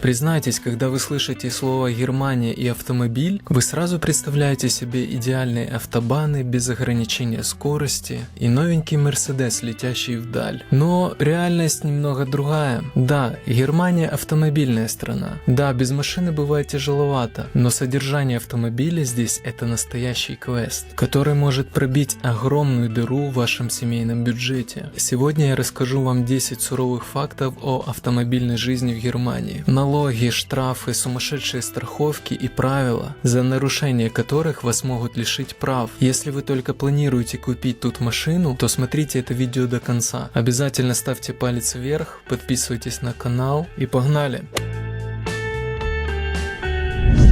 Признайтесь, когда вы слышите слово «Германия» и «автомобиль», вы сразу представляете себе идеальные автобаны без ограничения скорости и новенький Мерседес, летящий вдаль. Но реальность немного другая. Да, Германия автомобильная страна. Да, без машины бывает тяжеловато, но содержание автомобиля здесь это настоящий квест, который может пробить огромную дыру в вашем семейном бюджете. Сегодня я расскажу вам 10 суровых фактов о автомобильной жизни в Германии. Налоги, штрафы, сумасшедшие страховки и правила, за нарушение которых вас могут лишить прав. Если вы только планируете купить тут машину, то смотрите это видео до конца. Обязательно ставьте палец вверх, подписывайтесь на канал и погнали!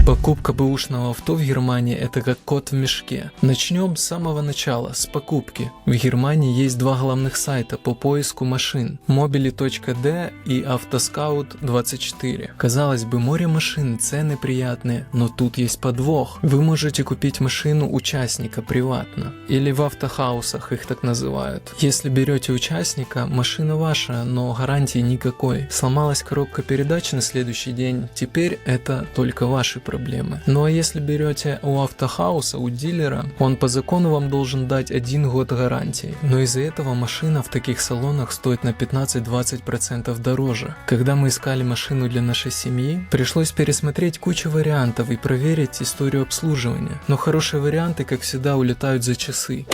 Покупка бэушного авто в Германии это как кот в мешке. Начнем с самого начала, с покупки. В Германии есть два главных сайта по поиску машин: mobili.de и Автоскаут24. Казалось бы, море машин, цены приятные, но тут есть подвох. Вы можете купить машину участника приватно, или в автохаусах их так называют. Если берете участника, машина ваша, но гарантии никакой. Сломалась коробка передач на следующий день, теперь это только ваши проблемы. Ну а если берете у автохауса, у дилера, он по закону вам должен дать 1 год гарантии. Но из-за этого машина в таких салонах стоит на 15-20% дороже. Когда мы искали машину для нашей семьи, пришлось пересмотреть кучу вариантов и проверить историю обслуживания. Но хорошие варианты, как всегда, улетают за часы.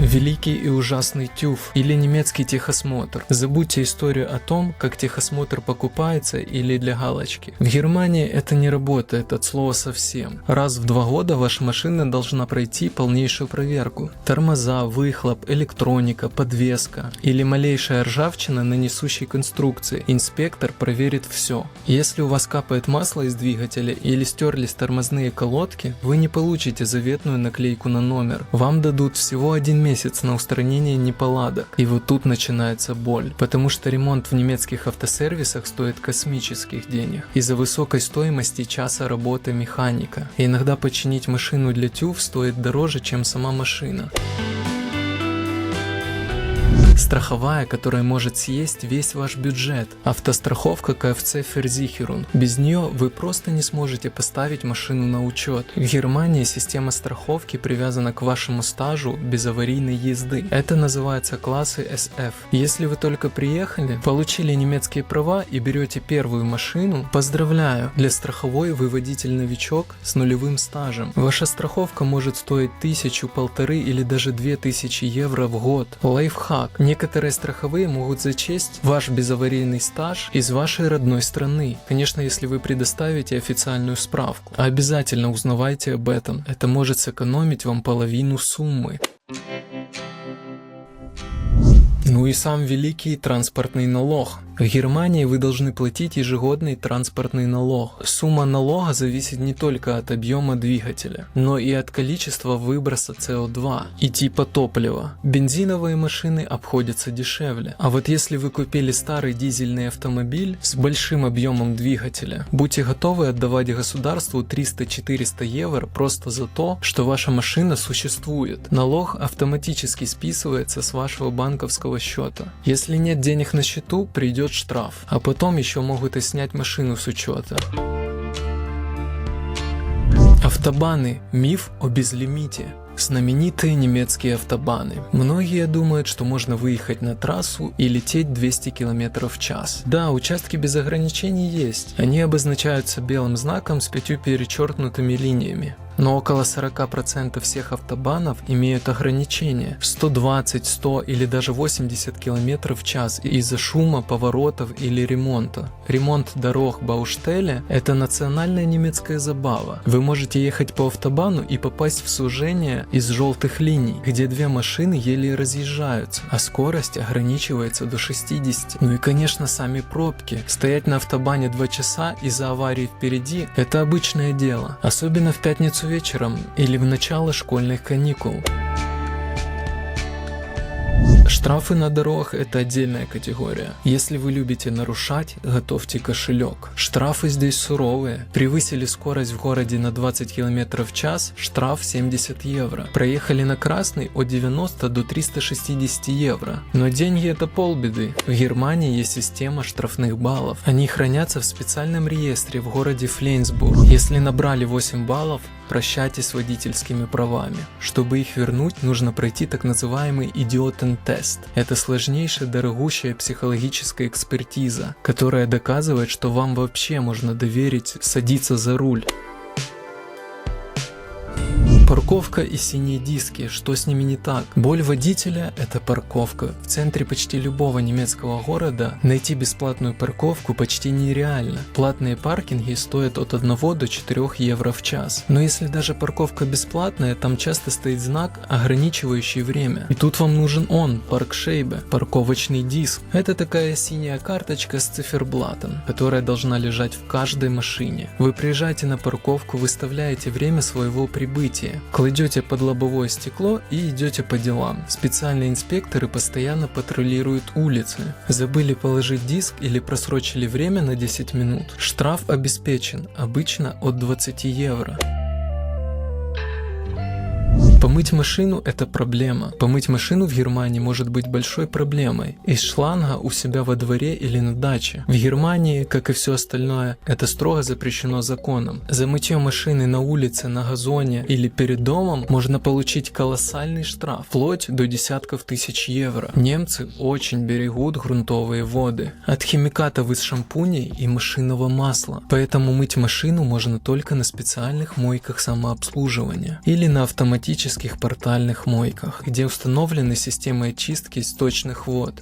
Великий и ужасный TÜV или немецкий техосмотр. Забудьте историю о том, как техосмотр покупается или для галочки. В Германии это не работает от слова совсем. Раз в 2 года ваша машина должна пройти полнейшую проверку. Тормоза, выхлоп, электроника, подвеска или малейшая ржавчина на несущей конструкции. Инспектор проверит все. Если у вас капает масло из двигателя или стерлись тормозные колодки, вы не получите заветную наклейку на номер. Вам дадут всего 1 месяц на устранение неполадок. И вот тут начинается боль, потому что ремонт в немецких автосервисах стоит космических денег из-за высокой стоимости часа работы механика. И иногда починить машину для TÜV стоит дороже, чем сама машина. Страховая, которая может съесть весь ваш бюджет. Автостраховка Kfz-Versicherung. Без нее вы просто не сможете поставить машину на учет. В Германии система страховки привязана к вашему стажу без аварийной езды. Это называется классы SF. Если вы только приехали, получили немецкие права и берете первую машину, поздравляю! Для страховой вы водитель-новичок с нулевым стажем. Ваша страховка может стоить 1000, 1500 или даже 2000 евро в год. Лайфхак. Некоторые страховые могут зачесть ваш безаварийный стаж из вашей родной страны. Конечно, если вы предоставите официальную справку. Обязательно узнавайте об этом. Это может сэкономить вам половину суммы. Ну и сам великий транспортный налог. В Германии вы должны платить ежегодный транспортный налог. Сумма налога зависит не только от объема двигателя, но и от количества выброса СО2 и типа топлива. Бензиновые машины обходятся дешевле. А вот если вы купили старый дизельный автомобиль с большим объемом двигателя, будьте готовы отдавать государству 300-400 евро просто за то, что ваша машина существует. Налог автоматически списывается с вашего банковского счета. Если нет денег на счету, придет штраф, а потом еще могут и снять машину с учета. Автобаны. Миф о безлимите. Знаменитые немецкие автобаны. Многие думают, что можно выехать на трассу и лететь 200 км в час. Да, участки без ограничений есть. Они обозначаются белым знаком с 5 перечеркнутыми линиями. Но около 40% всех автобанов имеют ограничения 120, 100 или даже 80 км в час из-за шума, поворотов или ремонта. Ремонт дорог Baustelle – это национальная немецкая забава. Вы можете ехать по автобану и попасть в сужение из желтых линий, где 2 машины еле разъезжаются, а скорость ограничивается до 60. Ну и конечно сами пробки. Стоять на автобане 2 часа из-за аварии впереди – это обычное дело, особенно в пятницу вечером или в начало школьных каникул. Штрафы на дорогах — это отдельная категория. Если вы любите нарушать, готовьте кошелек. Штрафы здесь суровые. Превысили скорость в городе на 20 км в час, штраф 70 евро. Проехали на красный от 90 до 360 евро. Но деньги — это полбеды. В Германии есть система штрафных баллов. Они хранятся в специальном реестре в городе Флейнсбург. Если набрали 8 баллов, прощайтесь с водительскими правами. Чтобы их вернуть, нужно пройти так называемый идиотен-тест. Это сложнейшая, дорогущая психологическая экспертиза, которая доказывает, что вам вообще можно доверить садиться за руль. Парковка и синие диски, что с ними не так? Боль водителя — это парковка. В центре почти любого немецкого города найти бесплатную парковку почти нереально. Платные паркинги стоят от 1 до 4 евро в час. Но если даже парковка бесплатная, там часто стоит знак, ограничивающий время. И тут вам нужен Паркшейбе, парковочный диск. Это такая синяя карточка с циферблатом, которая должна лежать в каждой машине. Вы приезжаете на парковку, выставляете время своего прибытия, кладете под лобовое стекло и идете по делам. Специальные инспекторы постоянно патрулируют улицы. Забыли положить диск или просрочили время на 10 минут. Штраф обеспечен, обычно от 20 евро. Помыть машину — это проблема. Помыть машину в Германии может быть большой проблемой. Из шланга у себя во дворе или на даче. В Германии, как и все остальное, это строго запрещено законом. За мытье машины на улице, на газоне или перед домом можно получить колоссальный штраф, вплоть до десятков тысяч евро. Немцы очень берегут грунтовые воды. От химикатов из шампуней и машинного масла. Поэтому мыть машину можно только на специальных мойках самообслуживания или на автоматических портальных мойках, где установлены системы очистки сточных вод.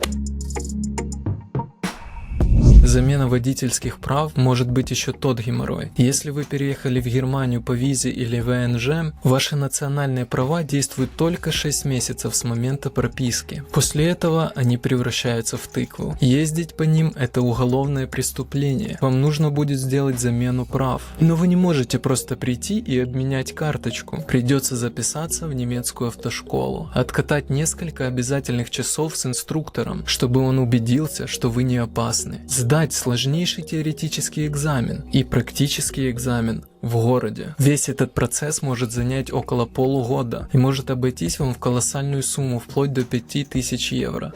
Замена водительских прав может быть еще тот геморрой. Если вы переехали в Германию по визе или ВНЖ, ваши национальные права действуют только 6 месяцев с момента прописки. После этого они превращаются в тыкву. Ездить по ним — это уголовное преступление. Вам нужно будет сделать замену прав. Но вы не можете просто прийти и обменять карточку. Придется записаться в немецкую автошколу, откатать несколько обязательных часов с инструктором, чтобы он убедился, что вы не опасны. Сдать сложнейший теоретический экзамен и практический экзамен в городе. Весь этот процесс может занять около полугода и может обойтись вам в колоссальную сумму, вплоть до 5000 евро.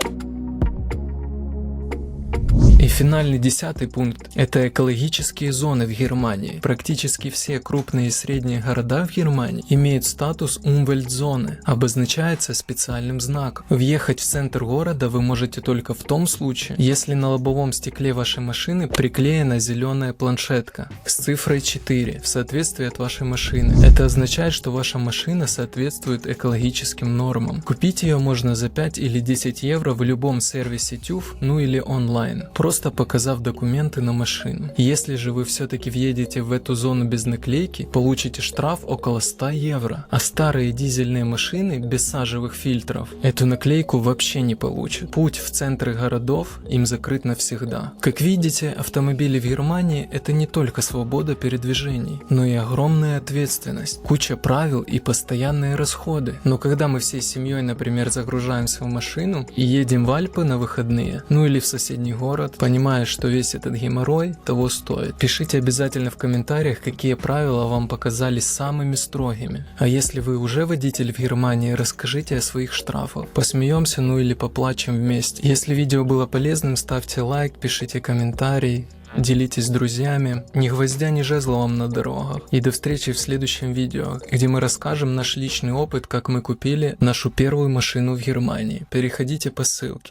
И финальный 10-й пункт – это экологические зоны в Германии. Практически все крупные и средние города в Германии имеют статус Умвельтзоны, обозначается специальным знаком. Въехать в центр города вы можете только в том случае, если на лобовом стекле вашей машины приклеена зеленая планшетка с цифрой 4 в соответствии от вашей машины. Это означает, что ваша машина соответствует экологическим нормам. Купить ее можно за 5 или 10 евро в любом сервисе TÜV, ну или онлайн, просто показав документы на машину. Если же вы все-таки въедете в эту зону без наклейки, получите штраф около 100 евро. А старые дизельные машины без сажевых фильтров эту наклейку вообще не получат. Путь в центры городов им закрыт навсегда. Как видите, автомобили в Германии — это не только свобода передвижений, но и огромная ответственность, куча правил и постоянные расходы. Но когда мы всей семьей, например, загружаемся в машину и едем в Альпы на выходные, ну или в соседний город, понимая, что весь этот геморрой того стоит. Пишите обязательно в комментариях, какие правила вам показались самыми строгими. А если вы уже водитель в Германии, расскажите о своих штрафах. Посмеемся, ну или поплачем вместе. Если видео было полезным, ставьте лайк, пишите комментарий. Делитесь с друзьями, ни гвоздя, ни жезла вам на дорогах. И до встречи в следующем видео, где мы расскажем наш личный опыт, как мы купили нашу первую машину в Германии. Переходите по ссылке.